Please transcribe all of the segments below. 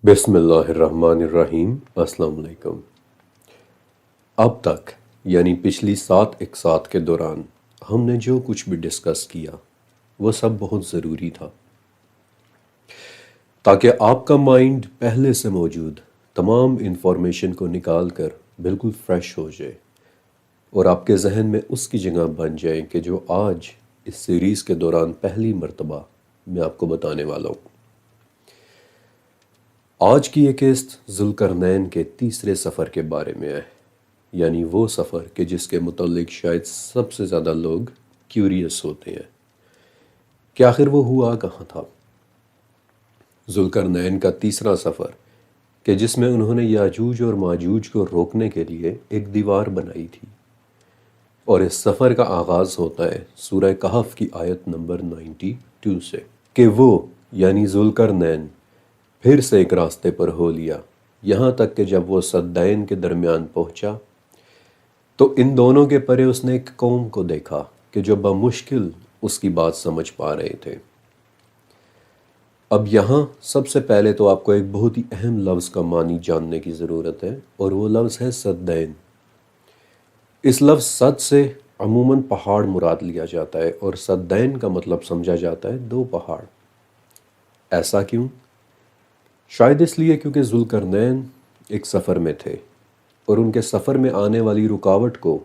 بسم اللہ الرحمن الرحیم۔ السلام علیکم۔ اب تک یعنی پچھلی 7 اقساط کے دوران ہم نے جو کچھ بھی ڈسکس کیا وہ سب بہت ضروری تھا تاکہ آپ کا مائنڈ پہلے سے موجود تمام انفارمیشن کو نکال کر بالکل فریش ہو جائے اور آپ کے ذہن میں اس کی جگہ بن جائے کہ جو آج اس سیریز کے دوران پہلی مرتبہ میں آپ کو بتانے والا ہوں۔ آج کی یہ قسط ذوالقرنین کے تیسرے سفر کے بارے میں ہے، یعنی وہ سفر کہ جس کے متعلق شاید سب سے زیادہ لوگ کیوریس ہوتے ہیں کہ آخر وہ ہوا کہاں تھا۔ ذوالقرنین کا تیسرا سفر کہ جس میں انہوں نے یاجوج اور ماجوج کو روکنے کے لیے ایک دیوار بنائی تھی، اور اس سفر کا آغاز ہوتا ہے سورہ کہف کی آیت نمبر 92 سے کہ وہ یعنی ذوالقرنین پھر سے ایک راستے پر ہو لیا، یہاں تک کہ جب وہ سدین کے درمیان پہنچا تو ان دونوں کے پرے اس نے ایک قوم کو دیکھا کہ جو بمشکل اس کی بات سمجھ پا رہے تھے۔ اب یہاں سب سے پہلے تو آپ کو ایک بہت ہی اہم لفظ کا معنی جاننے کی ضرورت ہے، اور وہ لفظ ہے سدین۔ اس لفظ سد سے عموماً پہاڑ مراد لیا جاتا ہے، اور سدین کا مطلب سمجھا جاتا ہے 2 پہاڑ۔ ایسا کیوں؟ شاید اس لیے کیونکہ ذوالقرنین ایک سفر میں تھے اور ان کے سفر میں آنے والی رکاوٹ کو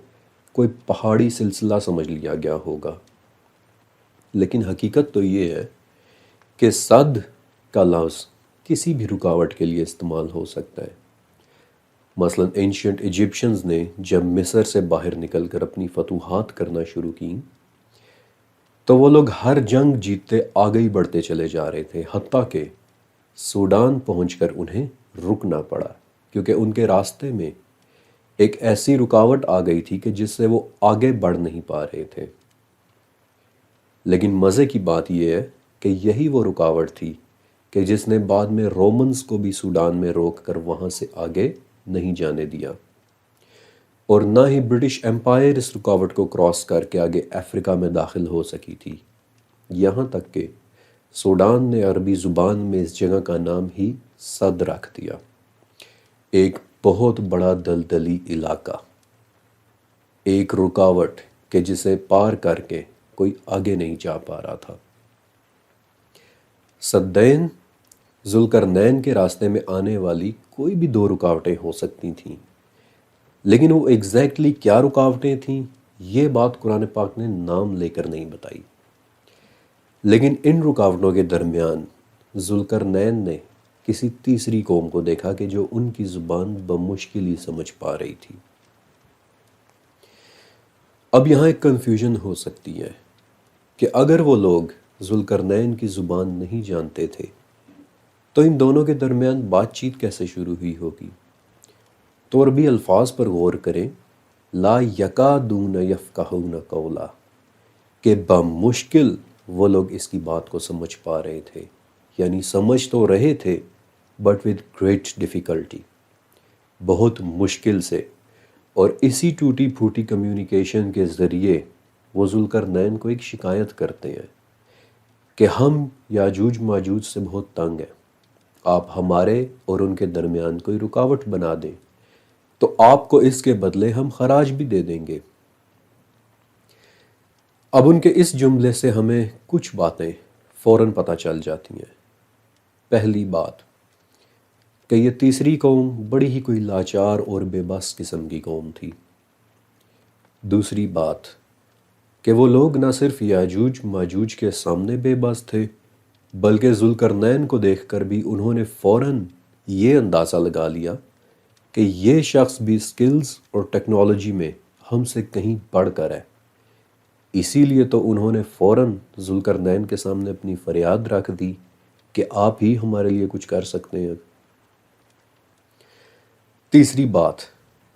کوئی پہاڑی سلسلہ سمجھ لیا گیا ہوگا، لیکن حقیقت تو یہ ہے کہ صد کا لفظ کسی بھی رکاوٹ کے لیے استعمال ہو سکتا ہے۔ مثلا اینشینٹ ایجپشنز نے جب مصر سے باہر نکل کر اپنی فتوحات کرنا شروع کی تو وہ لوگ ہر جنگ جیتتے آگے ہی بڑھتے چلے جا رہے تھے، حتیٰ کہ سوڈان پہنچ کر انہیں رکنا پڑا کیونکہ ان کے راستے میں ایک ایسی رکاوٹ آ گئی تھی کہ جس سے وہ آگے بڑھ نہیں پا رہے تھے۔ لیکن مزے کی بات یہ ہے کہ یہی وہ رکاوٹ تھی کہ جس نے بعد میں رومنز کو بھی سوڈان میں روک کر وہاں سے آگے نہیں جانے دیا، اور نہ ہی برٹش ایمپائر اس رکاوٹ کو کراس کر کے آگے افریقہ میں داخل ہو سکی تھی، یہاں تک کہ سوڈان نے عربی زبان میں اس جگہ کا نام ہی صد رکھ دیا، ایک بہت بڑا دلدلی علاقہ، ایک رکاوٹ کہ جسے پار کر کے کوئی آگے نہیں جا پا رہا تھا۔ سدین ذوالقرنین کے راستے میں آنے والی کوئی بھی 2 رکاوٹیں ہو سکتی تھیں، لیکن وہ ایگزیکٹلی کیا رکاوٹیں تھیں یہ بات قرآن پاک نے نام لے کر نہیں بتائی، لیکن ان رکاوٹوں کے درمیان ذوالقرنین نے کسی تیسری قوم کو دیکھا کہ جو ان کی زبان بمشکل ہی سمجھ پا رہی تھی۔ اب یہاں ایک کنفیوژن ہو سکتی ہے کہ اگر وہ لوگ ذوالقرنین کی زبان نہیں جانتے تھے تو ان دونوں کے درمیان بات چیت کیسے شروع ہوئی ہوگی؟ تو عربی الفاظ پر غور کریں، لا یکادون یفقہون قولا، کہ بمشکل وہ لوگ اس کی بات کو سمجھ پا رہے تھے، یعنی سمجھ تو رہے تھے بٹ ود گریٹ ڈیفیکلٹی، بہت مشکل سے، اور اسی ٹوٹی پھوٹی کمیونیکیشن کے ذریعے وہ ذوالقرنین کو ایک شکایت کرتے ہیں کہ ہم یاجوج ماجوج سے بہت تنگ ہیں، آپ ہمارے اور ان کے درمیان کوئی رکاوٹ بنا دیں تو آپ کو اس کے بدلے ہم خراج بھی دے دیں گے۔ اب ان کے اس جملے سے ہمیں کچھ باتیں فوراً پتہ چل جاتی ہیں۔ پہلی بات کہ یہ تیسری قوم بڑی ہی کوئی لاچار اور بے بس قسم کی قوم تھی۔ دوسری بات کہ وہ لوگ نہ صرف یاجوج ماجوج کے سامنے بے بس تھے بلکہ ذوالقرنین کو دیکھ کر بھی انہوں نے فوراً یہ اندازہ لگا لیا کہ یہ شخص بھی سکلز اور ٹیکنالوجی میں ہم سے کہیں بڑھ کر ہے، اسی لیے تو انہوں نے فوراً ذوالقرنین کے سامنے اپنی فریاد رکھ دی کہ آپ ہی ہمارے لیے کچھ کر سکتے ہیں۔ تیسری بات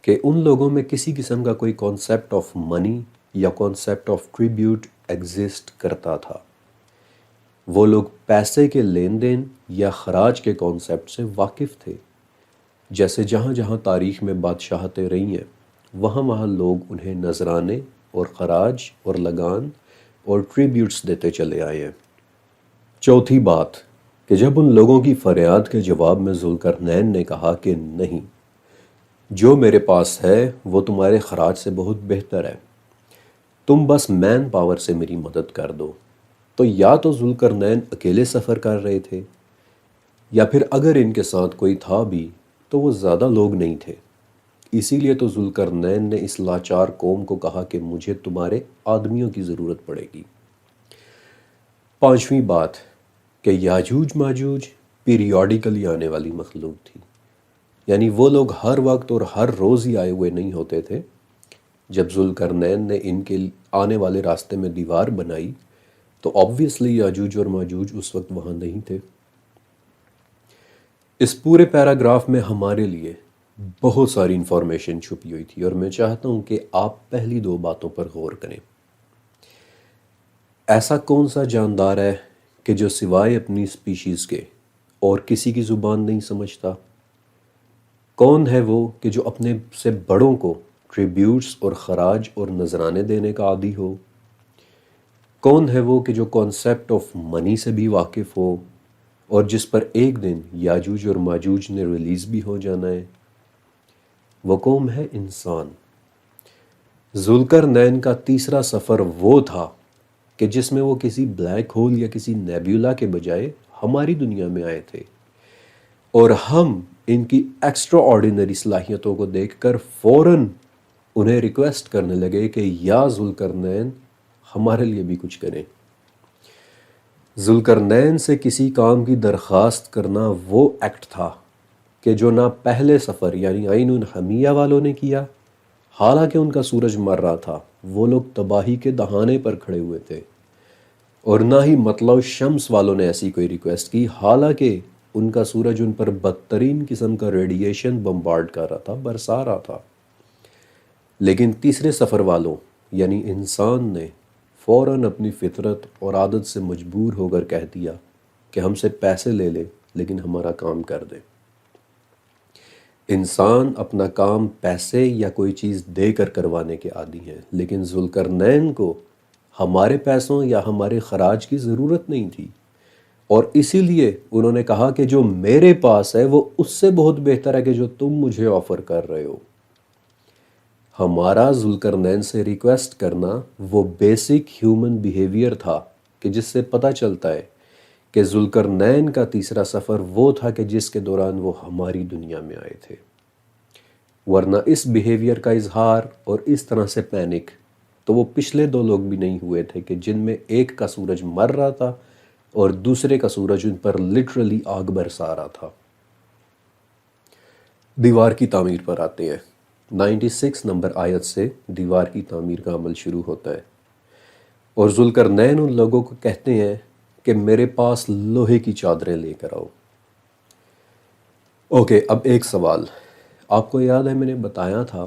کہ ان لوگوں میں کسی قسم کا کوئی کانسیپٹ آف منی یا کانسیپٹ آف ٹریبیوٹ ایگزسٹ کرتا تھا، وہ لوگ پیسے کے لین دین یا خراج کے کانسیپٹ سے واقف تھے، جیسے جہاں جہاں تاریخ میں بادشاہتیں رہی ہیں وہاں وہاں لوگ انہیں نذرانے اور خراج اور لگان اور ٹریبیوٹس دیتے چلے آئے ہیں۔ چوتھی بات کہ جب ان لوگوں کی فریاد کے جواب میں ذوالقرنین نے کہا کہ نہیں، جو میرے پاس ہے وہ تمہارے خراج سے بہت بہتر ہے، تم بس مین پاور سے میری مدد کر دو، تو یا تو ذوالقرنین اکیلے سفر کر رہے تھے، یا پھر اگر ان کے ساتھ کوئی تھا بھی تو وہ زیادہ لوگ نہیں تھے۔ اسی لیے تو ذوالقرنین نے اس لاچار قوم کو کہا کہ مجھے تمہارے آدمیوں کی ضرورت پڑے گی۔ پانچویں بات کہ یاجوج ماجوج پیریوڈیکلی آنے والی مخلوق تھی، یعنی وہ لوگ ہر وقت اور ہر روز ہی آئے ہوئے نہیں ہوتے تھے۔ جب ذوالقرنین نے ان کے آنے والے راستے میں دیوار بنائی تو آبویسلی یاجوج اور ماجوج اس وقت وہاں نہیں تھے۔ اس پورے پیراگراف میں ہمارے لیے بہت ساری انفارمیشن چھپی ہوئی تھی، اور میں چاہتا ہوں کہ آپ پہلی دو باتوں پر غور کریں۔ ایسا کون سا جاندار ہے کہ جو سوائے اپنی اسپیشیز کے اور کسی کی زبان نہیں سمجھتا؟ کون ہے وہ کہ جو اپنے سے بڑوں کو ٹریبیوٹس اور خراج اور نذرانے دینے کا عادی ہو؟ کون ہے وہ کہ جو کانسیپٹ آف منی سے بھی واقف ہو اور جس پر ایک دن یاجوج اور ماجوج نے ریلیز بھی ہو جانا ہے؟ وہ قوم ہے انسان۔ ذوالقرنین کا تیسرا سفر وہ تھا کہ جس میں وہ کسی بلیک ہول یا کسی نیبیولا کے بجائے ہماری دنیا میں آئے تھے، اور ہم ان کی ایکسٹرا آرڈینری صلاحیتوں کو دیکھ کر فوراً انہیں ریکویسٹ کرنے لگے کہ یا ذوالقرنین ہمارے لیے بھی کچھ کریں۔ ذوالقرنین سے کسی کام کی درخواست کرنا وہ ایکٹ تھا کہ جو نہ پہلے سفر یعنی عین الحمیہ والوں نے کیا، حالانکہ ان کا سورج مر رہا تھا، وہ لوگ تباہی کے دہانے پر کھڑے ہوئے تھے، اور نہ ہی مطلع شمس والوں نے ایسی کوئی ریکویسٹ کی، حالانکہ ان کا سورج ان پر بدترین قسم کا ریڈیشن بمبارڈ کر رہا تھا، برسا رہا تھا۔ لیکن تیسرے سفر والوں یعنی انسان نے فوراً اپنی فطرت اور عادت سے مجبور ہو کر کہہ دیا کہ ہم سے پیسے لے لے لیکن ہمارا کام کر دے۔ انسان اپنا کام پیسے یا کوئی چیز دے کر کروانے کے عادی ہیں، لیکن ذوالقرنین کو ہمارے پیسوں یا ہمارے خراج کی ضرورت نہیں تھی، اور اسی لیے انہوں نے کہا کہ جو میرے پاس ہے وہ اس سے بہت بہتر ہے کہ جو تم مجھے آفر کر رہے ہو۔ ہمارا ذوالقرنین سے ریکویسٹ کرنا وہ بیسک ہیومن بیہیویئر تھا کہ جس سے پتہ چلتا ہے کہ ذوالقرنین کا تیسرا سفر وہ تھا کہ جس کے دوران وہ ہماری دنیا میں آئے تھے، ورنہ اس بیہیویئر کا اظہار اور اس طرح سے پینک تو وہ پچھلے دو لوگ بھی نہیں ہوئے تھے کہ جن میں ایک کا سورج مر رہا تھا اور دوسرے کا سورج ان پر لٹرلی آگ برسا رہا تھا۔ دیوار کی تعمیر پر آتے ہیں۔ 96 نمبر آیت سے دیوار کی تعمیر کا عمل شروع ہوتا ہے، اور ذوالقرنین ان لوگوں کو کہتے ہیں کہ میرے پاس لوہے کی چادریں لے کر آؤ۔ اوکے، اب ایک سوال آپ کو یاد ہے، میں نے بتایا تھا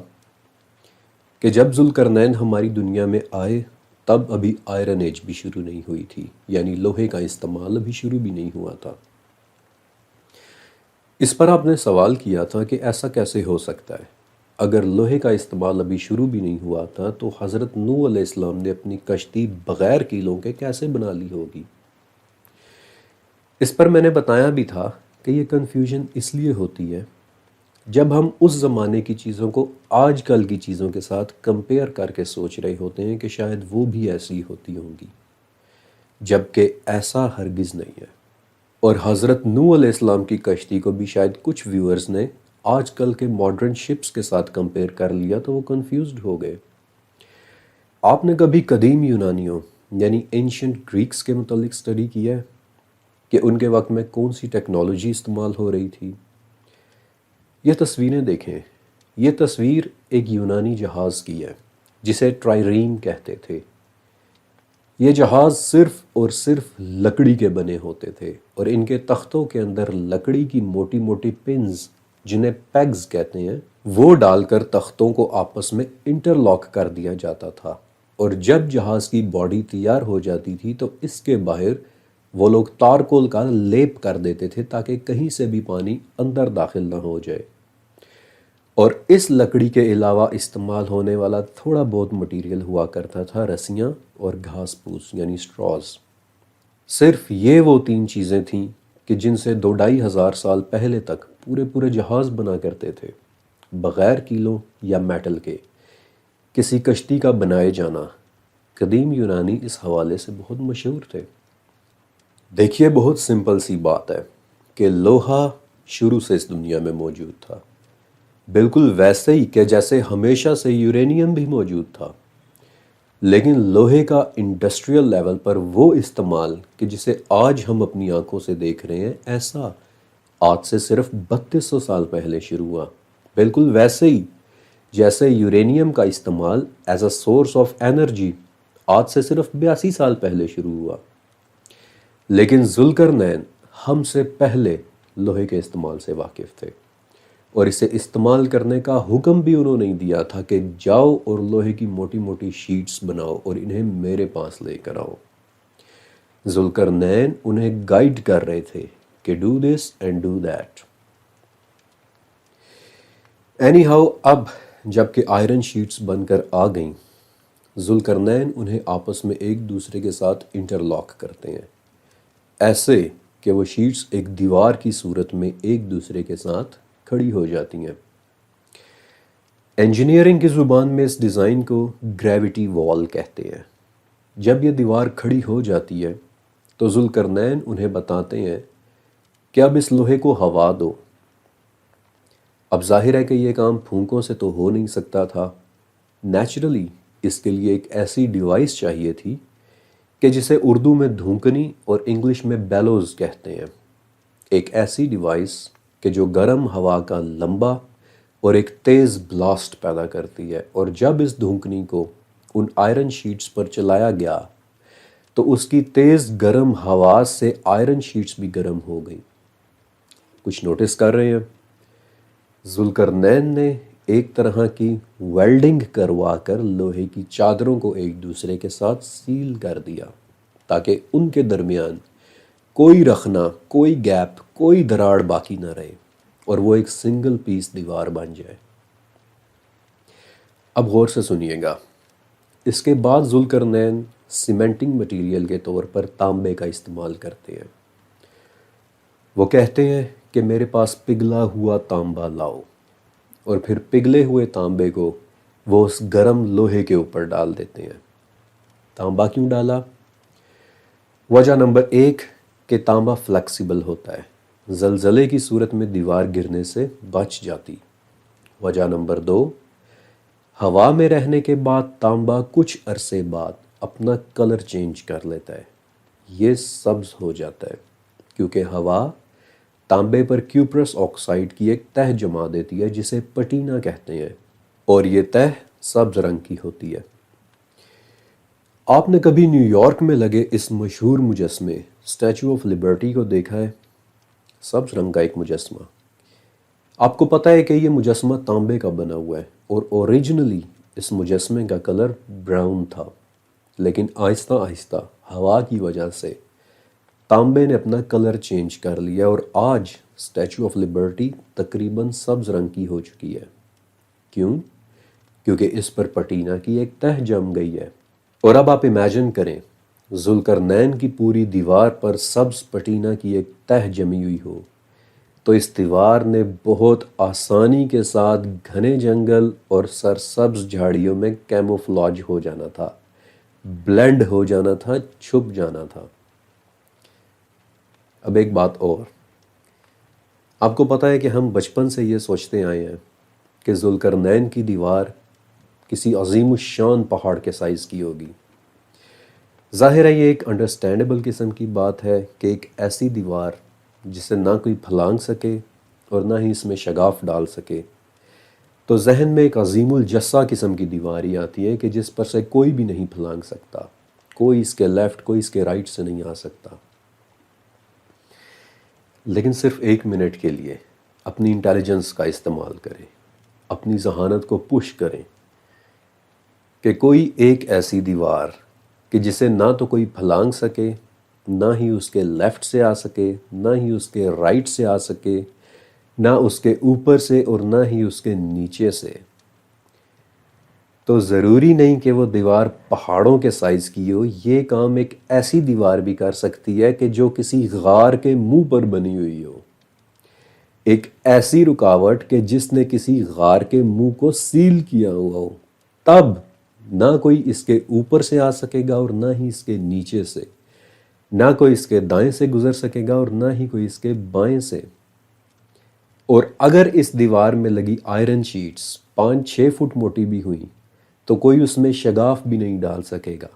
کہ جب ذوالقرنین ہماری دنیا میں آئے تب ابھی آئرن ایج بھی شروع نہیں ہوئی تھی، یعنی لوہے کا استعمال ابھی شروع بھی نہیں ہوا تھا۔ اس پر آپ نے سوال کیا تھا کہ ایسا کیسے ہو سکتا ہے؟ اگر لوہے کا استعمال ابھی شروع بھی نہیں ہوا تھا تو حضرت نوح علیہ السلام نے اپنی کشتی بغیر کیلوں کے کیسے بنا لی ہوگی؟ اس پر میں نے بتایا بھی تھا کہ یہ کنفیوژن اس لیے ہوتی ہے جب ہم اس زمانے کی چیزوں کو آج کل کی چیزوں کے ساتھ کمپیئر کر کے سوچ رہے ہوتے ہیں کہ شاید وہ بھی ایسی ہوتی ہوں گی، جبکہ ایسا ہرگز نہیں ہے۔ اور حضرت نوح علیہ السلام کی کشتی کو بھی شاید کچھ ویورز نے آج کل کے ماڈرن شپس کے ساتھ کمپیئر کر لیا تو وہ کنفیوزڈ ہو گئے۔ آپ نے کبھی قدیم یونانیوں یعنی اینشنٹ گریکس کے متعلق سٹڈی کیا ہے کہ ان کے وقت میں کون سی ٹیکنالوجی استعمال ہو رہی تھی؟ یہ تصویریں دیکھیں، یہ تصویر ایک یونانی جہاز کی ہے جسے ٹرائریم کہتے تھے۔ یہ جہاز صرف اور صرف لکڑی کے بنے ہوتے تھے، اور ان کے تختوں کے اندر لکڑی کی موٹی موٹی پنز جنہیں پیگز کہتے ہیں وہ ڈال کر تختوں کو آپس میں انٹرلاک کر دیا جاتا تھا، اور جب جہاز کی باڈی تیار ہو جاتی تھی تو اس کے باہر وہ لوگ تارکول کا لیپ کر دیتے تھے تاکہ کہیں سے بھی پانی اندر داخل نہ ہو جائے۔ اور اس لکڑی کے علاوہ استعمال ہونے والا تھوڑا بہت مٹیریل ہوا کرتا تھا رسیاں اور گھاس پھوس یعنی سٹراز۔ صرف یہ وہ تین چیزیں تھیں کہ جن سے 2-2.5 ہزار سال پہلے تک پورے جہاز بنا کرتے تھے، بغیر کیلوں یا میٹل کے کسی کشتی کا بنائے جانا، قدیم یونانی اس حوالے سے بہت مشہور تھے۔ دیکھیے، بہت سمپل سی بات ہے کہ لوہا شروع سے اس دنیا میں موجود تھا، بالکل ویسے ہی کہ جیسے ہمیشہ سے یورینیم بھی موجود تھا، لیکن لوہے کا انڈسٹریل لیول پر وہ استعمال کہ جسے آج ہم اپنی آنکھوں سے دیکھ رہے ہیں، ایسا آج سے صرف 3200 سال پہلے شروع ہوا، بالکل ویسے ہی جیسے یورینیم کا استعمال as a source of energy آج سے صرف 82 سال پہلے شروع ہوا۔ لیکن ذوالقرنین ہم سے پہلے لوہے کے استعمال سے واقف تھے، اور اسے استعمال کرنے کا حکم بھی انہوں نے دیا تھا کہ جاؤ اور لوہے کی موٹی موٹی شیٹس بناؤ اور انہیں میرے پاس لے کر آؤ۔ ذوالقرنین انہیں گائیڈ کر رہے تھے کہ do this and do that. Any how, اب جب کہ آئرن شیٹس بن کر آ گئیں، ذوالقرنین انہیں آپس میں ایک دوسرے کے ساتھ انٹرلاک کرتے ہیں، ایسے کہ وہ شیٹس ایک دیوار کی صورت میں ایک دوسرے کے ساتھ کھڑی ہو جاتی ہیں۔ انجینئرنگ کی زبان میں اس ڈیزائن کو گریوٹی وال کہتے ہیں۔ جب یہ دیوار کھڑی ہو جاتی ہے تو ذوالقرنین انہیں بتاتے ہیں کہ اب اس لوہے کو ہوا دو۔ اب ظاہر ہے کہ یہ کام پھونکوں سے تو ہو نہیں سکتا تھا، نیچرلی اس کے لیے ایک ایسی ڈیوائس چاہیے تھی کہ جسے اردو میں دھونکنی اور انگلش میں بیلوز کہتے ہیں، ایک ایسی ڈیوائس کہ جو گرم ہوا کا لمبا اور ایک تیز بلاسٹ پیدا کرتی ہے، اور جب اس دھونکنی کو ان آئرن شیٹس پر چلایا گیا تو اس کی تیز گرم ہوا سے آئرن شیٹس بھی گرم ہو گئیں۔ کچھ نوٹس کر رہے ہیں؟ ذوالقرنین نے ایک طرح کی ویلڈنگ کروا کر لوہے کی چادروں کو ایک دوسرے کے ساتھ سیل کر دیا تاکہ ان کے درمیان کوئی رخنا، کوئی گیپ، کوئی دراڑ باقی نہ رہے اور وہ ایک سنگل پیس دیوار بن جائے۔ اب غور سے سنیے گا۔ اس کے بعد ذوالقرنین سیمنٹنگ مٹیریل کے طور پر تانبے کا استعمال کرتے ہیں۔ وہ کہتے ہیں کہ میرے پاس پگھلا ہوا تانبا لاؤ، اور پھر پگھلے ہوئے تانبے کو وہ اس گرم لوہے کے اوپر ڈال دیتے ہیں۔ تانبا کیوں ڈالا؟ وجہ نمبر 1 کہ تانبا فلیکسیبل ہوتا ہے، زلزلے کی صورت میں دیوار گرنے سے بچ جاتی۔ وجہ نمبر 2، ہوا میں رہنے کے بعد تانبا کچھ عرصے بعد اپنا کلر چینج کر لیتا ہے، یہ سبز ہو جاتا ہے، کیونکہ ہوا تانبے پر کیوپرس آکسائڈ کی ایک تہ جما دیتی ہے جسے پٹینہ کہتے ہیں، اور یہ تہ سبز رنگ کی ہوتی ہے۔ آپ نے کبھی نیو یارک میں لگے اس مشہور مجسمے اسٹیچو آف لبرٹی کو دیکھا ہے؟ سبز رنگ کا ایک مجسمہ۔ آپ کو پتہ ہے کہ یہ مجسمہ تانبے کا بنا ہوا ہے، اور اوریجنلی اس مجسمے کا کلر براؤن تھا، لیکن آہستہ آہستہ ہوا کی وجہ سے تانبے نے اپنا کلر چینج کر لیا، اور آج اسٹیچو آف لبرٹی تقریباً سبز رنگ کی ہو چکی ہے۔ کیوں؟ کیونکہ اس پر پٹینہ کی ایک تہ جم گئی ہے۔ اور اب آپ امیجن کریں، ذوالقرنین کی پوری دیوار پر سبز پٹینہ کی ایک تہ جمی ہوئی ہو، تو اس دیوار نے بہت آسانی کے ساتھ گھنے جنگل اور سرسبز جھاڑیوں میں کیموفلاج ہو جانا تھا، بلینڈ ہو جانا تھا، چھپ جانا تھا۔ اب ایک بات اور، آپ کو پتہ ہے کہ ہم بچپن سے یہ سوچتے آئے ہیں کہ ذوالقرنین کی دیوار کسی عظیم الشان پہاڑ کے سائز کی ہوگی۔ ظاہر ہے یہ ایک انڈرسٹینڈیبل قسم کی بات ہے کہ ایک ایسی دیوار جسے نہ کوئی پھلانگ سکے اور نہ ہی اس میں شگاف ڈال سکے، تو ذہن میں ایک عظیم الجثہ قسم کی دیوار ہی آتی ہے کہ جس پر سے کوئی بھی نہیں پھلانگ سکتا، کوئی اس کے لیفٹ، کوئی اس کے رائٹ سے نہیں آ سکتا۔ لیکن صرف 1 منٹ کے لیے اپنی انٹیلیجنس کا استعمال کریں، اپنی ذہانت کو پش کریں کہ کوئی ایک ایسی دیوار کہ جسے نہ تو کوئی پھلانگ سکے، نہ ہی اس کے لیفٹ سے آ سکے، نہ ہی اس کے رائٹ سے آ سکے، نہ اس کے اوپر سے اور نہ ہی اس کے نیچے سے، تو ضروری نہیں کہ وہ دیوار پہاڑوں کے سائز کی ہو، یہ کام ایک ایسی دیوار بھی کر سکتی ہے کہ جو کسی غار کے منہ پر بنی ہوئی ہو، ایک ایسی رکاوٹ کہ جس نے کسی غار کے منہ کو سیل کیا ہوا ہو، تب نہ کوئی اس کے اوپر سے آ سکے گا اور نہ ہی اس کے نیچے سے، نہ کوئی اس کے دائیں سے گزر سکے گا اور نہ ہی کوئی اس کے بائیں سے۔ اور اگر اس دیوار میں لگی آئرن شیٹس 5-6 فٹ موٹی بھی ہوئیں تو کوئی اس میں شگاف بھی نہیں ڈال سکے گا،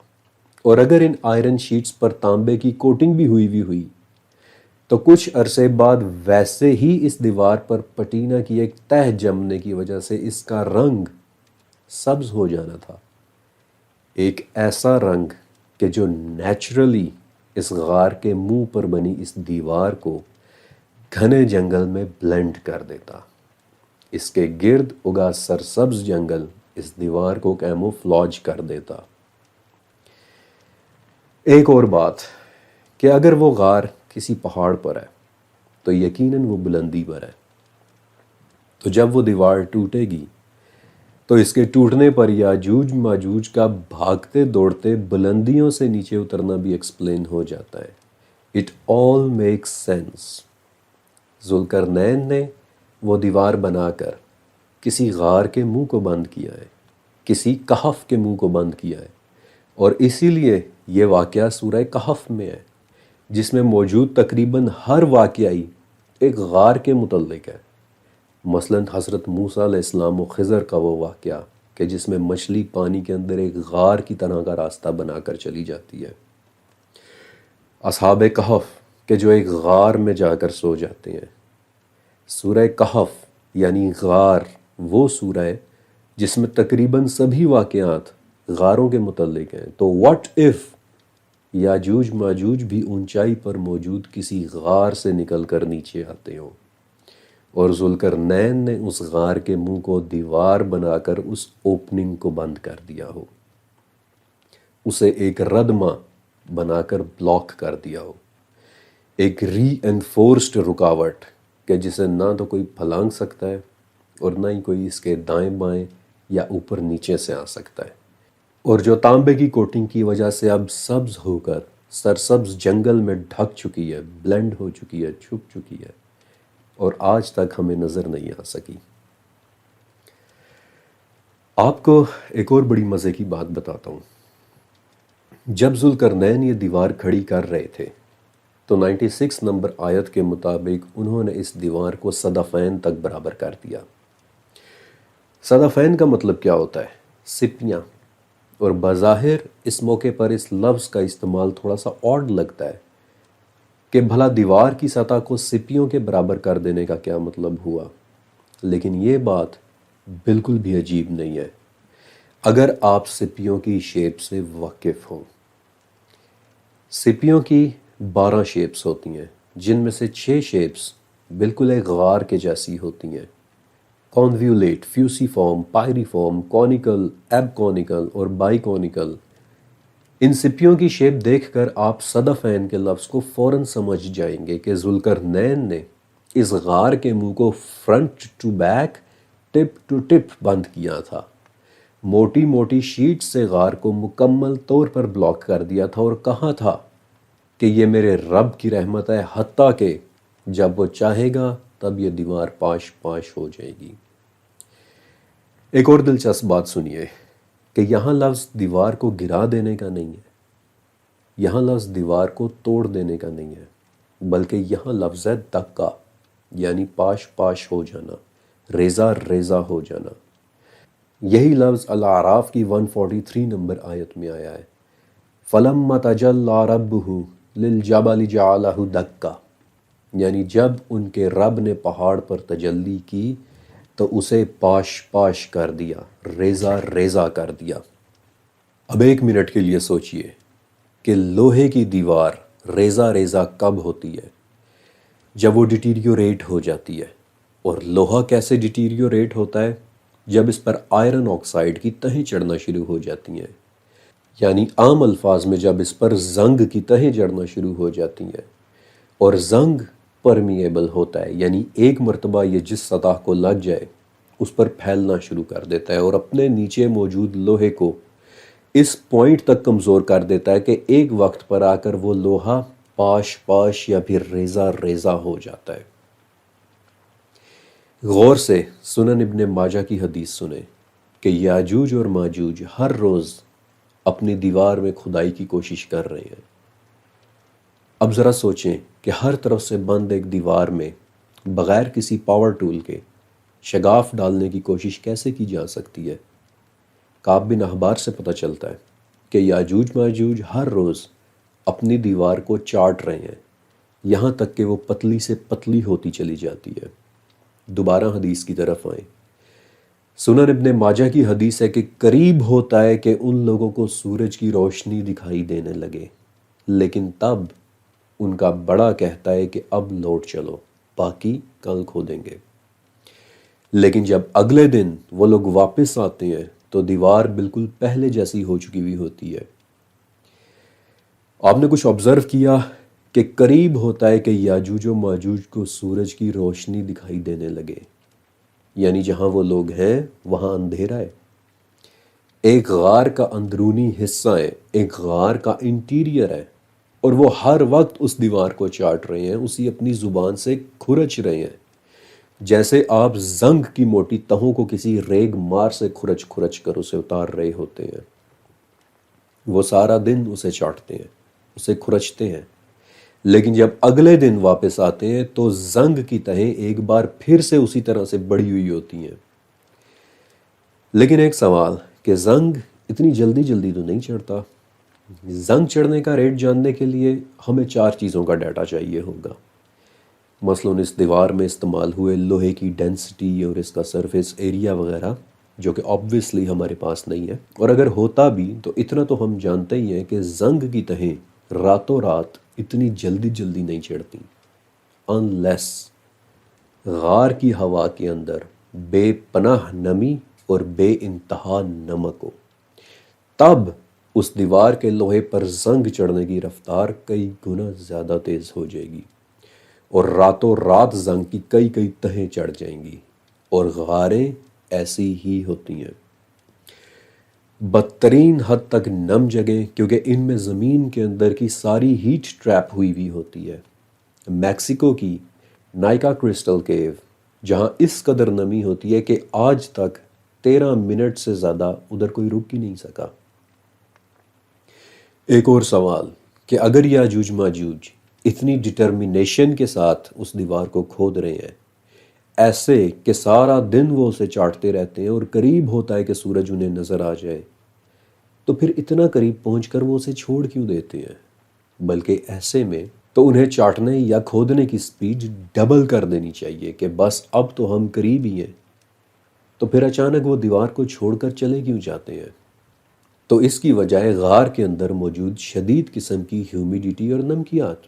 اور اگر ان آئرن شیٹس پر تانبے کی کوٹنگ بھی ہوئی تو کچھ عرصے بعد ویسے ہی اس دیوار پر پٹینہ کی ایک تہ جمنے کی وجہ سے اس کا رنگ سبز ہو جانا تھا، ایک ایسا رنگ کہ جو نیچرلی اس غار کے منہ پر بنی اس دیوار کو گھنے جنگل میں بلینڈ کر دیتا۔ اس کے گرد اگا سرسبز جنگل اس دیوار کو کیموفلاج کر دیتا۔ ایک اور بات کہ اگر وہ غار کسی پہاڑ پر ہے تو یقیناً وہ بلندی پر ہے، تو جب وہ دیوار ٹوٹے گی تو اس کے ٹوٹنے پر یاجوج ماجوج کا بھاگتے دوڑتے بلندیوں سے نیچے اترنا بھی ایکسپلین ہو جاتا ہے۔ It all makes sense. Zulqarnain نے وہ دیوار بنا کر کسی غار کے منہ کو بند کیا ہے، کسی کہف کے منہ کو بند کیا ہے، اور اسی لیے یہ واقعہ سورہ کہف میں ہے، جس میں موجود تقریباً ہر واقعی ایک غار کے متعلق ہے۔ مثلاً حضرت موسیٰ علیہ السلام و خضر کا وہ واقعہ کہ جس میں مچھلی پانی کے اندر ایک غار کی طرح کا راستہ بنا کر چلی جاتی ہے، اصحاب کہف کہ جو ایک غار میں جا کر سو جاتے ہیں۔ سورہ کہف یعنی غار وہ سورہ ہے جس میں تقریباً سبھی واقعات غاروں کے متعلق ہیں۔ تو واٹ اف یاجوج ماجوج بھی اونچائی پر موجود کسی غار سے نکل کر نیچے آتے ہوں، اور ذوالقرنین نے اس غار کے منہ کو دیوار بنا کر اس اوپننگ کو بند کر دیا ہو، اسے ایک ردمہ بنا کر بلاک کر دیا ہو، ایک ری انفورسڈ رکاوٹ کہ جسے نہ تو کوئی پھلانگ سکتا ہے اور نہ ہی کوئی اس کے دائیں بائیں یا اوپر نیچے سے آ سکتا ہے، اور جو تانبے کی کوٹنگ کی وجہ سے اب سبز ہو کر سرسبز جنگل میں ڈھک چکی ہے، بلینڈ ہو چکی ہے، چھپ چکی ہے، اور آج تک ہمیں نظر نہیں آ سکی۔ آپ کو ایک اور بڑی مزے کی بات بتاتا ہوں۔ جب ذوالقرنین یہ دیوار کھڑی کر رہے تھے تو 96 نمبر آیت کے مطابق انہوں نے اس دیوار کو صدفین تک برابر کر دیا۔ صدفین کا مطلب کیا ہوتا ہے؟ سپیاں، اور بظاہر اس موقع پر اس لفظ کا استعمال تھوڑا سا آڈ لگتا ہے کہ بھلا دیوار کی سطح کو سپیوں کے برابر کر دینے کا کیا مطلب ہوا، لیکن یہ بات بالکل بھی عجیب نہیں ہے اگر آپ سپیوں کی شیپ سے واقف ہوں۔ سپیوں کی 12 شیپس ہوتی ہیں، جن میں سے 6 شیپس بالکل ایک غار کے جیسی ہوتی ہیں: کانویولیٹ، فیوسی فارم، پائری فارم، کونیکل، ایب کونیکل اور بائی کونیکل۔ ان سپیوں کی شیپ دیکھ کر آپ صدفین کے لفظ کو فوراً سمجھ جائیں گے کہ ذوالقرنین نے اس غار کے منہ کو front to back, tip to tip بند کیا تھا، موٹی موٹی شیٹ سے غار کو مکمل طور پر بلاک کر دیا تھا، اور کہا تھا کہ یہ میرے رب کی رحمت ہے، حتیٰ کہ جب وہ چاہے گا تب یہ دیوار پاش پاش ہو جائے گی۔ ایک اور دلچسپ بات سنیے کہ یہاں لفظ دیوار کو گرا دینے کا نہیں ہے، یہاں لفظ دیوار کو توڑ دینے کا نہیں ہے، بلکہ یہاں لفظ ہے دکا، یعنی پاش پاش ہو جانا، ریزہ ریزہ ہو جانا۔ یہی لفظ الاعراف کی 143 نمبر آیت میں آیا ہے، فَلَمَّا تَجَلَّى رَبُّهُ لِلْجَبَلِ جَعَلَهُ دَكَّا، یعنی جب ان کے رب نے پہاڑ پر تجلی کی تو اسے پاش پاش کر دیا، ریزہ ریزہ کر دیا۔ اب ایک منٹ کے لیے سوچئے کہ لوہے کی دیوار ریزہ ریزہ کب ہوتی ہے؟ جب وہ ڈیٹیریوریٹ ہو جاتی ہے۔ اور لوہا کیسے ڈیٹیریوریٹ ہوتا ہے؟ جب اس پر آئرن آکسائڈ کی تہیں چڑھنا شروع ہو جاتی ہیں، یعنی عام الفاظ میں جب اس پر زنگ کی تہیں چڑھنا شروع ہو جاتی ہیں، اور زنگ پرمیبل ہوتا ہے، یعنی ایک مرتبہ یہ جس سطح کو لگ جائے اس پر پھیلنا شروع کر دیتا ہے اور اپنے نیچے موجود لوہے کو اس پوائنٹ تک کمزور کر دیتا ہے کہ ایک وقت پر آ کر وہ لوہا پاش پاش یا پھر ریزہ ریزہ ہو جاتا ہے۔ غور سے سنن ابن ماجہ کی حدیث سنیں کہ یاجوج اور ماجوج ہر روز اپنی دیوار میں کھدائی کی کوشش کر رہے ہیں۔ اب ذرا سوچیں کہ ہر طرف سے بند ایک دیوار میں بغیر کسی پاور ٹول کے شگاف ڈالنے کی کوشش کیسے کی جا سکتی ہے؟ کعب بن احبار سے پتہ چلتا ہے کہ یاجوج ماجوج ہر روز اپنی دیوار کو چاٹ رہے ہیں، یہاں تک کہ وہ پتلی سے پتلی ہوتی چلی جاتی ہے۔ دوبارہ حدیث کی طرف آئیں۔ سنن ابن ماجہ کی حدیث ہے کہ قریب ہوتا ہے کہ ان لوگوں کو سورج کی روشنی دکھائی دینے لگے، لیکن تب ان کا بڑا کہتا ہے کہ اب لوٹ چلو، باقی کل کھو دیں گے۔ لیکن جب اگلے دن وہ لوگ واپس آتے ہیں تو دیوار بالکل پہلے جیسی ہو چکی ہوئی ہوتی ہے۔ آپ نے کچھ آبزرو کیا کہ قریب ہوتا ہے کہ یاجوج و ماجوج کو سورج کی روشنی دکھائی دینے لگے، یعنی جہاں وہ لوگ ہیں وہاں اندھیرا ہے۔ ایک غار کا اندرونی حصہ ہے، ایک غار کا انٹیریئر ہے، اور وہ ہر وقت اس دیوار کو چاٹ رہے ہیں، اسی اپنی زبان سے کھرچ رہے ہیں، جیسے آپ زنگ کی موٹی تہوں کو کسی ریگ مار سے کھرچ کھرچ کر اسے اتار رہے ہوتے ہیں۔ وہ سارا دن اسے چاٹتے ہیں، اسے کھرچتے ہیں، لیکن جب اگلے دن واپس آتے ہیں تو زنگ کی تہیں ایک بار پھر سے اسی طرح سے بڑھی ہوئی ہوتی ہیں۔ لیکن ایک سوال کہ زنگ اتنی جلدی جلدی تو نہیں چڑھتا۔ زنگ چڑھنے کا ریٹ جاننے کے لیے ہمیں 4 چیزوں کا ڈیٹا چاہیے ہوگا، مثلاً اس دیوار میں استعمال ہوئے لوہے کی ڈینسٹی اور اس کا سرفیس ایریا وغیرہ، جو کہ آبویسلی ہمارے پاس نہیں ہے، اور اگر ہوتا بھی تو اتنا تو ہم جانتے ہی ہیں کہ زنگ کی تہیں راتوں رات اتنی جلدی جلدی نہیں چڑھتی، انلیس غار کی ہوا کے اندر بے پناہ نمی اور بے انتہا نمک ہو، تب اس دیوار کے لوہے پر زنگ چڑھنے کی رفتار کئی گنا زیادہ تیز ہو جائے گی اور راتوں رات زنگ کی کئی کئی تہیں چڑھ جائیں گی، اور غاریں ایسی ہی ہوتی ہیں، بدترین حد تک نم جگہیں، کیونکہ ان میں زمین کے اندر کی ساری ہیٹ ٹریپ ہوئی ہوتی ہے۔ میکسیکو کی نائکا کرسٹل کیو، جہاں اس قدر نمی ہوتی ہے کہ آج تک 13 منٹ سے زیادہ ادھر کوئی رک ہی نہیں سکا۔ ایک اور سوال کہ اگر یاجوج ماجوج اتنی ڈٹرمنیشن کے ساتھ اس دیوار کو کھود رہے ہیں، ایسے کہ سارا دن وہ اسے چاٹتے رہتے ہیں اور قریب ہوتا ہے کہ سورج انہیں نظر آ جائے، تو پھر اتنا قریب پہنچ کر وہ اسے چھوڑ کیوں دیتے ہیں؟ بلکہ ایسے میں تو انہیں چاٹنے یا کھودنے کی سپیڈ ڈبل کر دینی چاہیے کہ بس اب تو ہم قریب ہی ہیں، تو پھر اچانک وہ دیوار کو چھوڑ کر چلے کیوں جاتے ہیں؟ تو اس کی وجہ ہے غار کے اندر موجود شدید قسم کی ہیومیڈیٹی اور نمکیات۔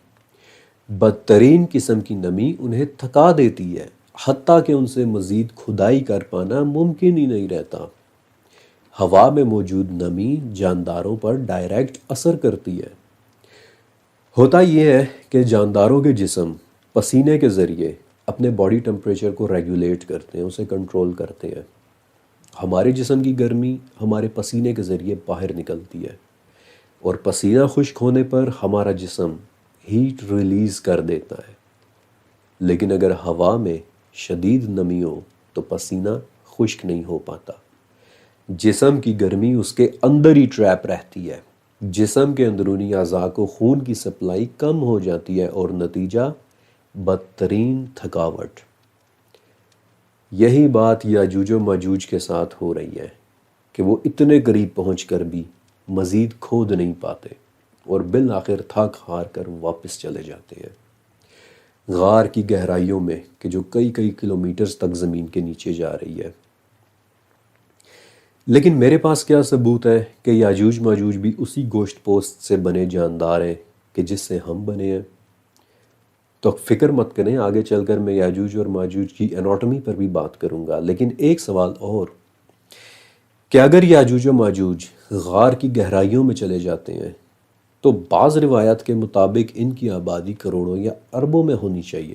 بدترین قسم کی نمی انہیں تھکا دیتی ہے، حتیٰ کہ ان سے مزید کھدائی کر پانا ممکن ہی نہیں رہتا۔ ہوا میں موجود نمی جانداروں پر ڈائریکٹ اثر کرتی ہے۔ ہوتا یہ ہے کہ جانداروں کے جسم پسینے کے ذریعے اپنے باڈی ٹمپریچر کو ریگولیٹ کرتے ہیں، اسے کنٹرول کرتے ہیں۔ ہمارے جسم کی گرمی ہمارے پسینے کے ذریعے باہر نکلتی ہے، اور پسینہ خشک ہونے پر ہمارا جسم ہیٹ ریلیز کر دیتا ہے۔ لیکن اگر ہوا میں شدید نمی ہو تو پسینہ خشک نہیں ہو پاتا، جسم کی گرمی اس کے اندر ہی ٹریپ رہتی ہے، جسم کے اندرونی اعضاء کو خون کی سپلائی کم ہو جاتی ہے اور نتیجہ بدترین تھکاوٹ۔ یہی بات یاجوج و ماجوج کے ساتھ ہو رہی ہے کہ وہ اتنے قریب پہنچ کر بھی مزید کھود نہیں پاتے اور بالآخر تھک ہار کر واپس چلے جاتے ہیں غار کی گہرائیوں میں، کہ جو کئی کئی کلومیٹرز تک زمین کے نیچے جا رہی ہے۔ لیکن میرے پاس کیا ثبوت ہے کہ یاجوج ماجوج بھی اسی گوشت پوست سے بنے جاندار ہیں کہ جس سے ہم بنے ہیں؟ تو فکر مت کریں، آگے چل کر میں یاجوج اور ماجوج کی اناٹمی پر بھی بات کروں گا، لیکن ایک سوال اور کہ اگر یاجوج و ماجوج غار کی گہرائیوں میں چلے جاتے ہیں تو بعض روایات کے مطابق ان کی آبادی کروڑوں یا اربوں میں ہونی چاہیے،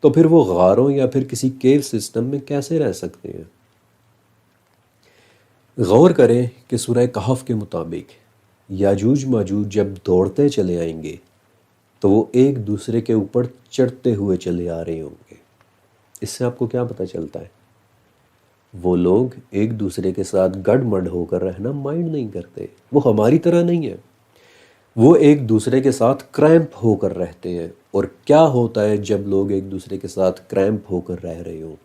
تو پھر وہ غاروں یا پھر کسی کیو سسٹم میں کیسے رہ سکتے ہیں؟ غور کریں کہ سورہ کہف کے مطابق یاجوج ماجوج جب دوڑتے چلے آئیں گے تو وہ ایک دوسرے کے اوپر چڑھتے ہوئے چلے آ رہے ہوں گے۔ اس سے آپ کو کیا پتہ چلتا ہے؟ وہ لوگ ایک دوسرے کے ساتھ گڑ مڈ ہو کر رہنا مائنڈ نہیں کرتے، وہ ہماری طرح نہیں ہے، وہ ایک دوسرے کے ساتھ کریمپ ہو کر رہتے ہیں۔ اور کیا ہوتا ہے جب لوگ ایک دوسرے کے ساتھ کریمپ ہو کر رہ رہے ہوں؟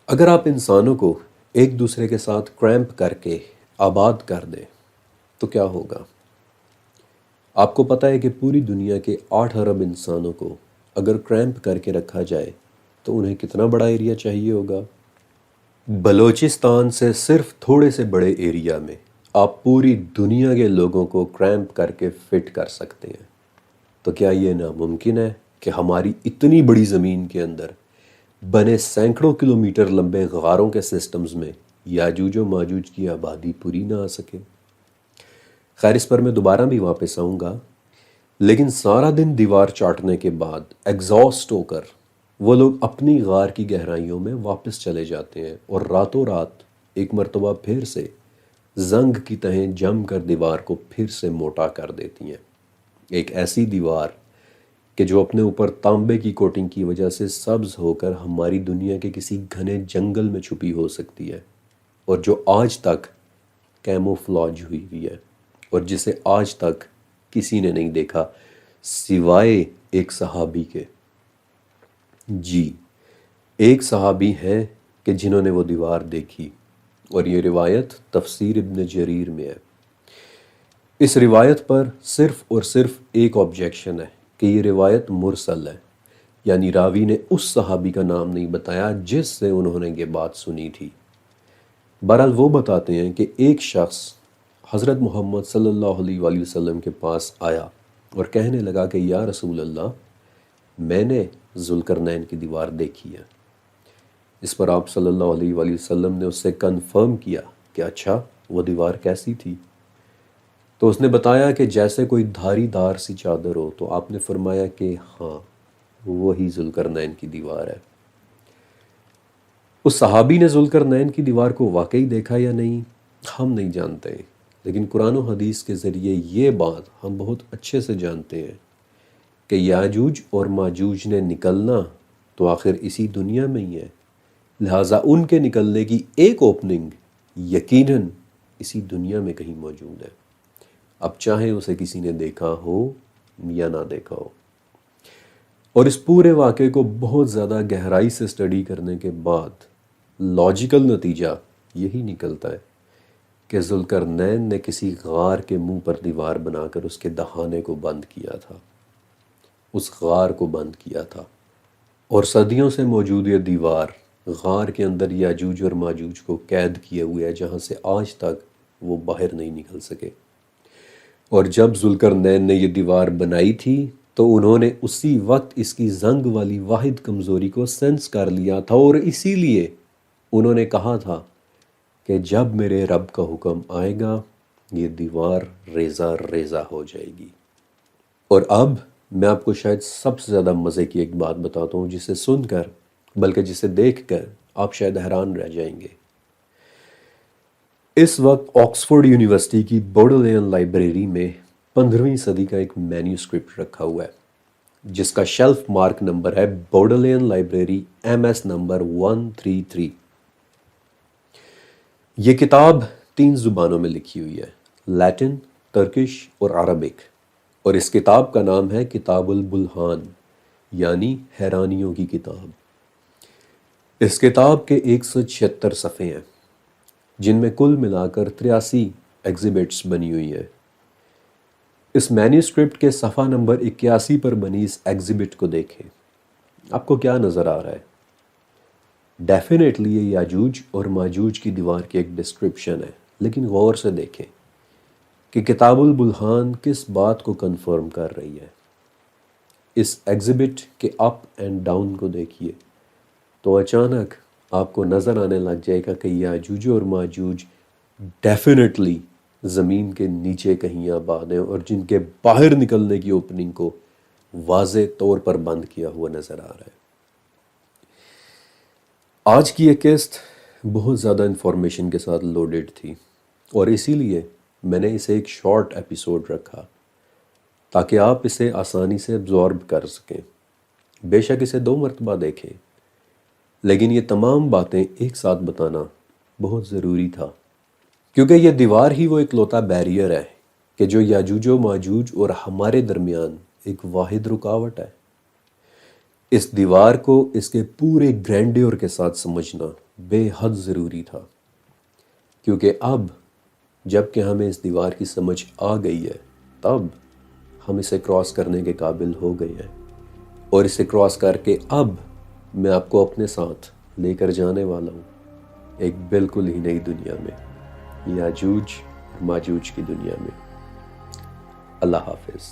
اگر آپ انسانوں کو ایک دوسرے کے ساتھ کریمپ کر کے آباد کر دیں تو کیا ہوگا؟ آپ کو پتہ ہے کہ پوری دنیا کے 8 ارب انسانوں کو اگر کریمپ کر کے رکھا جائے تو انہیں کتنا بڑا ایریا چاہیے ہوگا؟ بلوچستان سے صرف تھوڑے سے بڑے ایریا میں آپ پوری دنیا کے لوگوں کو کریمپ کر کے فٹ کر سکتے ہیں۔ تو کیا یہ ناممکن ہے کہ ہماری اتنی بڑی زمین کے اندر بنے سینکڑوں کلومیٹر لمبے غاروں کے سسٹمز میں یاجوج و ماجوج کی آبادی پوری نہ آ سکے؟ خیر، اس پر میں دوبارہ بھی واپس آؤں گا، لیکن سارا دن دیوار چاٹنے کے بعد ایگزاسٹ ہو کر وہ لوگ اپنی غار کی گہرائیوں میں واپس چلے جاتے ہیں اور راتوں رات ایک مرتبہ پھر سے زنگ کی تہیں جم کر دیوار کو پھر سے موٹا کر دیتی ہیں۔ ایک ایسی دیوار کہ جو اپنے اوپر تانبے کی کوٹنگ کی وجہ سے سبز ہو کر ہماری دنیا کے کسی گھنے جنگل میں چھپی ہو سکتی ہے، اور جو آج تک کیموفلاج ہوئی ہے، اور جسے آج تک کسی نے نہیں دیکھا سوائے ایک صحابی کے۔ جی، ایک صحابی ہیں کہ جنہوں نے وہ دیوار دیکھی، اور یہ روایت تفسیر ابن جریر میں ہے۔ اس روایت پر صرف اور صرف ایک آبجیکشن ہے کہ یہ روایت مرسل ہے، یعنی راوی نے اس صحابی کا نام نہیں بتایا جس سے انہوں نے یہ بات سنی تھی۔ بہرحال وہ بتاتے ہیں کہ ایک شخص حضرت محمد صلی اللہ علیہ وآلہ وسلم کے پاس آیا اور کہنے لگا کہ یا رسول اللہ، میں نے ذوالقرنین کی دیوار دیکھی ہے۔ اس پر آپ صلی اللہ علیہ وآلہ وسلم نے اس سے کنفرم کیا کہ اچھا، وہ دیوار کیسی تھی؟ تو اس نے بتایا کہ جیسے کوئی دھاری دار سی چادر ہو۔ تو آپ نے فرمایا کہ ہاں، وہی ذوالقرنین کی دیوار ہے۔ اس صحابی نے ذوالقرنین کی دیوار کو واقعی دیکھا یا نہیں، ہم نہیں جانتے، لیکن قرآن و حدیث کے ذریعے یہ بات ہم بہت اچھے سے جانتے ہیں کہ یاجوج اور ماجوج نے نکلنا تو آخر اسی دنیا میں ہی ہے، لہٰذا ان کے نکلنے کی ایک اوپننگ یقیناً اسی دنیا میں کہیں موجود ہے، اب چاہے اسے کسی نے دیکھا ہو یا نہ دیکھا ہو۔ اور اس پورے واقعے کو بہت زیادہ گہرائی سے اسٹڈی کرنے کے بعد لاجیکل نتیجہ یہی نکلتا ہے کہ ذوالقرنین نے کسی غار کے منہ پر دیوار بنا کر اس کے دہانے کو بند کیا تھا، اس غار کو بند کیا تھا، اور صدیوں سے موجود یہ دیوار غار کے اندر یاجوج اور ماجوج کو قید کیے ہوئے ہے، جہاں سے آج تک وہ باہر نہیں نکل سکے۔ اور جب ذوالقرنین نے یہ دیوار بنائی تھی تو انہوں نے اسی وقت اس کی زنگ والی واحد کمزوری کو سینس کر لیا تھا، اور اسی لیے انہوں نے کہا تھا کہ جب میرے رب کا حکم آئے گا یہ دیوار ریزہ ریزہ ہو جائے گی۔ اور اب میں آپ کو شاید سب سے زیادہ مزے کی ایک بات بتاتا ہوں، جسے سن کر بلکہ جسے دیکھ کر آپ شاید حیران رہ جائیں گے۔ اس وقت آکسفورڈ یونیورسٹی کی بوڈلین لائبریری میں 15ویں صدی کا ایک مینیوسکرپٹ رکھا ہوا ہے، جس کا شیلف مارک نمبر ہے بوڈلین لائبریری MS نمبر 133۔ یہ کتاب 3 زبانوں میں لکھی ہوئی ہے، لیٹن، ترکش اور عربک، اور اس کتاب کا نام ہے کتاب البلحان، یعنی حیرانیوں کی کتاب۔ اس کتاب کے 176 صفحے ہیں، جن میں کل ملا کر 83 ایگزیبٹس بنی ہوئی ہیں۔ اس مینیوسکرپٹ کے صفحہ نمبر 81 پر بنی اس ایگزیبٹ کو دیکھیں، آپ کو کیا نظر آ رہا ہے؟ ڈیفینیٹلی یہ یاجوج اور ماجوج کی دیوار کی ایک ڈسکرپشن ہے، لیکن غور سے دیکھیں کہ کتاب البلحان کس بات کو کنفرم کر رہی ہے۔ اس ایگزیبٹ کے اپ اینڈ ڈاؤن کو دیکھیے تو اچانک آپ کو نظر آنے لگ جائے گا کہ یاجوج اور ماجوج ڈیفینیٹلی زمین کے نیچے کہیں آباد ہیں، اور جن کے باہر نکلنے کی اوپننگ کو واضح طور پر بند کیا ہوا نظر آ رہا ہے۔ آج کی یہ قسط بہت زیادہ انفارمیشن کے ساتھ لوڈڈ تھی، اور اسی لیے میں نے اسے ایک شارٹ ایپیسوڈ رکھا تاکہ آپ اسے آسانی سے ابزارب کر سکیں۔ بے شک اسے 2 مرتبہ دیکھیں، لیکن یہ تمام باتیں ایک ساتھ بتانا بہت ضروری تھا، کیونکہ یہ دیوار ہی وہ اکلوتا بیریئر ہے کہ جو یاجوج و ماجوج اور ہمارے درمیان ایک واحد رکاوٹ ہے۔ اس دیوار کو اس کے پورے گرینڈیور کے ساتھ سمجھنا بے حد ضروری تھا، کیونکہ اب جب کہ ہمیں اس دیوار کی سمجھ آ گئی ہے، تب ہم اسے کراس کرنے کے قابل ہو گئے ہیں، اور اسے کراس کر کے اب میں آپ کو اپنے ساتھ لے کر جانے والا ہوں ایک بالکل ہی نئی دنیا میں، یاجوج اور ماجوج کی دنیا میں۔ اللہ حافظ۔